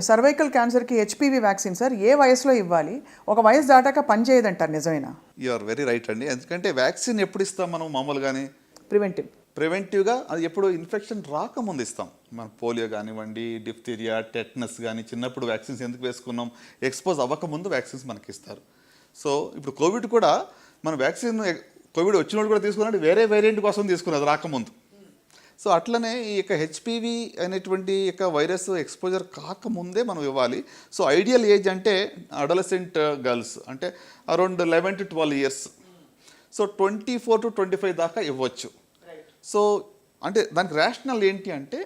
Cervical క్యాన్సర్కి HPV vaccine sir ఏ వయసులో ఇవ్వాలి? ఒక వయసు దాటాక పనిచేయదంటారు, నిజమేనా? యు ఆర్ వెరీ రైట్ అండి. ఎందుకంటే వ్యాక్సిన్ ఎప్పుడు ఇస్తాం మనం మామూలుగానే? ప్రివెంటివ్గా అది ఎప్పుడు ఇన్ఫెక్షన్ రాకముందు ఇస్తాం. మన పోలియో కానివ్వండి, డిఫ్తీరియా, టెట్నస్ కానీ చిన్నప్పుడు వ్యాక్సిన్స్ ఎందుకు వేసుకున్నాం? ఎక్స్పోజ్ అవ్వకముందు వ్యాక్సిన్స్ మనకి ఇస్తారు. సో ఇప్పుడు కోవిడ్ కూడా మన వ్యాక్సిన్ కోవిడ్ వచ్చినప్పుడు కూడా తీసుకున్నట్టు వేరే వేరియంట్ కోసం తీసుకున్నది రాకముందు. సో అట్లనే ఈ యొక్క హెచ్పివి అనేటువంటి యొక్క వైరస్ ఎక్స్పోజర్ కాకముందే మనం ఇవ్వాలి. సో ఐడియల్ ఏజ్ అంటే అడలసెంట్ గర్ల్స్ అంటే around 11 to 12 years. So 24 to 25 దాకా ఇవ్వచ్చు. సో అంటే దానికి రేషనల్ ఏంటి అంటే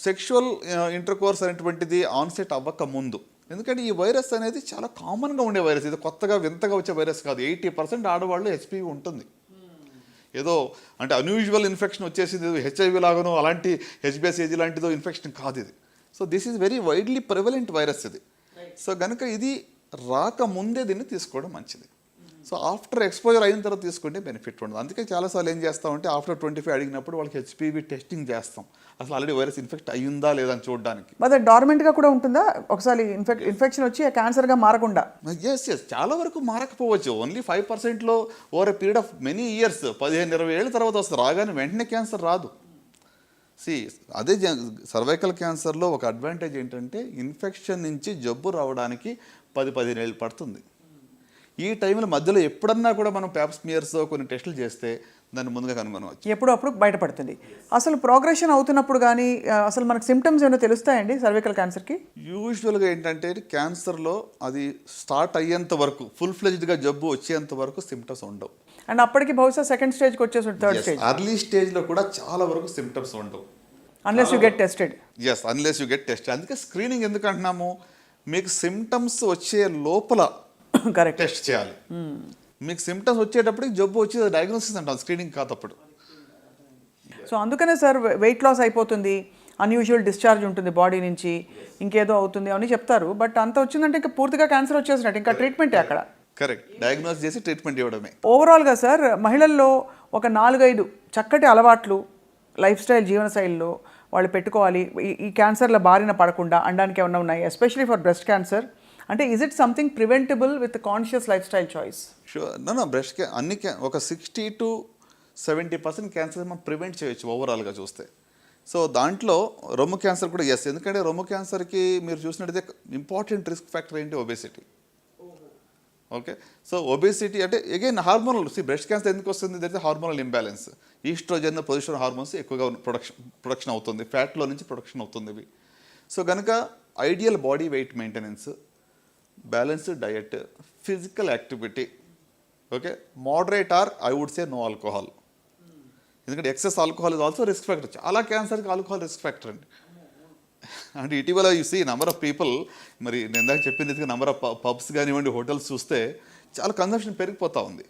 సెక్షువల్ ఇంటర్కోర్స్ అనేటువంటిది ఆన్సెట్ అవ్వక ముందు. ఎందుకంటే ఈ వైరస్ అనేది చాలా కామన్గా ఉండే వైరస్, ఇది కొత్తగా వింతగా వచ్చే వైరస్ కాదు. 80% ఆడవాళ్ళు హెచ్పివి ఉంటుంది. ఏదో అంటే అన్యూజువల్ ఇన్ఫెక్షన్ వచ్చేసింది హెచ్ఐవి లాగానో అలాంటి హెచ్బిఎస్ఏజీ లాంటిదో ఇన్ఫెక్షన్ కాదు ఇది. So this is very widely prevalent virus ఇది. సో కనుక ఇది రాకముందే దీన్ని తీసుకోవడం మంచిది. సో ఆఫ్టర్ ఎక్స్పోజర్ అయిన తర్వాత తీసుకుంటే బెనిఫిట్ ఉండదు. అందుకే చాలాసార్లు ఏం చేస్తామంటే ఆఫ్టర్ 25 అడిగినప్పుడు వాళ్ళకి హెచ్పివి టెస్టింగ్ చేస్తాం, అసలు ఆల్రెడీ వైరస్ ఇన్ఫెక్ట్ అయ్యిందా లేదా అని చూడడానికి. మరి డార్మెంట్గా కూడా ఉంటుందా? ఒకసారి ఇన్ఫెక్షన్ వచ్చి క్యాన్సర్గా మారకుండా? ఎస్ చాలా వరకు మారకపోవచ్చు. ఓన్లీ 5%లో over a period of many years, 15-20 ఏళ్ళ తర్వాత వస్తుంది. రాగానే వెంటనే క్యాన్సర్ రాదు. అదే సర్వైకల్ క్యాన్సర్లో ఒక అడ్వాంటేజ్ ఏంటంటే ఇన్ఫెక్షన్ నుంచి జబ్బు రావడానికి 10-15 ఏళ్ళు పడుతుంది. ఈ టైంలో మధ్యలో ఎప్పుడన్నా కూడా మనం ప్యాప్ స్మియర్స్ కొన్ని టెస్టులు చేస్తే దాన్ని ముందుగా కనుగొనవచ్చు. ఎప్పుడప్పుడు బయటపడుతుంది. అసలు ప్రోగ్రెషన్ అవుతున్నప్పుడు కానీ అసలు మనకు సిమ్టమ్స్ ఏమైనా తెలుస్తాయండి సర్వైకల్ క్యాన్సర్కి? యూజువల్గా ఏంటంటే క్యాన్సర్లో అది స్టార్ట్ అయ్యేంత వరకు, ఫుల్ ఫ్లెజ్డ్గా జబ్బు వచ్చేంత వరకు సిమ్టమ్స్ ఉండవు. అండ్ అప్పటికి బహుశా సెకండ్ స్టేజ్కి వచ్చేసి థర్డ్ స్టేజ్, అర్లీ స్టేజ్లో కూడా చాలా వరకు సిమ్టమ్స్ ఉండవు. Unless you get tested. Unless you get tested. అందుకే స్క్రీనింగ్ ఎందుకు అంటున్నాము? మీకు సిమ్టమ్స్ వచ్చే లోపల కరెక్ట్ టెస్ట్ చేయాలి. మీకు సిమ్టమ్స్ వచ్చేటప్పటికి జబ్బు వచ్చేది డయాగ్నోసిస్ అంటాం, స్క్రీనింగ్ కాదప్పుడు. సో అందుకనే సార్ వెయిట్ లాస్ అయిపోతుంది, అన్యూజువల్ డిశ్చార్జ్ ఉంటుంది బాడీ నుంచి, ఇంకేదో అవుతుంది అని చెప్తారు. బట్ అంత వచ్చిందంటే ఇంకా పూర్తిగా క్యాన్సర్ వచ్చేసినట్టు, ఇంకా ట్రీట్మెంటే అక్కడ. కరెక్ట్, డయాగ్నోస్ చేసి ట్రీట్మెంట్ ఇవ్వడమే. ఓవరాల్గా సార్ మహిళల్లో ఒక 4-5 చక్కటి అలవాట్లు లైఫ్ స్టైల్, జీవనశైలిలో వాళ్ళు పెట్టుకోవాలి ఈ క్యాన్సర్ల బారిన పడకుండా అనడానికి ఏమన్నా ఉన్నాయి? Especially for breast cancer. అంటే is it something preventable with conscious life style choice? Sure. Breast అన్ని ఒక 60 to 70% క్యాన్సర్ మనం ప్రివెంట్ చేయొచ్చు ఓవరాల్గా చూస్తే. సో దాంట్లో రొమ్ము క్యాన్సర్ కూడా ఎందుకంటే రొమ్ము క్యాన్సర్కి మీరు చూసినట్టయితే ఇంపార్టెంట్ రిస్క్ ఫ్యాక్టర్ ఏంటి? ఒబేసిటీ. ఓకే, సో ఒబేసిటీ అంటే అగైన్ హార్మోనల్. బ్రెస్ట్ క్యాన్సర్ ఎందుకు వస్తుంది? That is hormonal imbalance. Oestrogen, progesterone hormones ఎక్కువగా ప్రొడక్షన్ అవుతుంది, ఫ్యాట్లో నుంచి ప్రొడక్షన్ అవుతుంది ఇవి. సో కనుక ideal body weight maintenance, balanced diet, physical activity, okay, moderate or I would say no alcohol. ఎందుకంటే excess alcohol is also risk factor. చాలా క్యాన్సర్కి ఆల్కహాల్ రిస్క్ ఫ్యాక్టర్ అండి. అంటే ఇటీవల you see number of people, మరి నేను ఇందాక చెప్పింది నంబర్ ఆఫ్ పబ్స్ కానివ్వండి, హోటల్స్ చూస్తే చాలా కన్సంప్షన్ పెరిగిపోతూ ఉంది.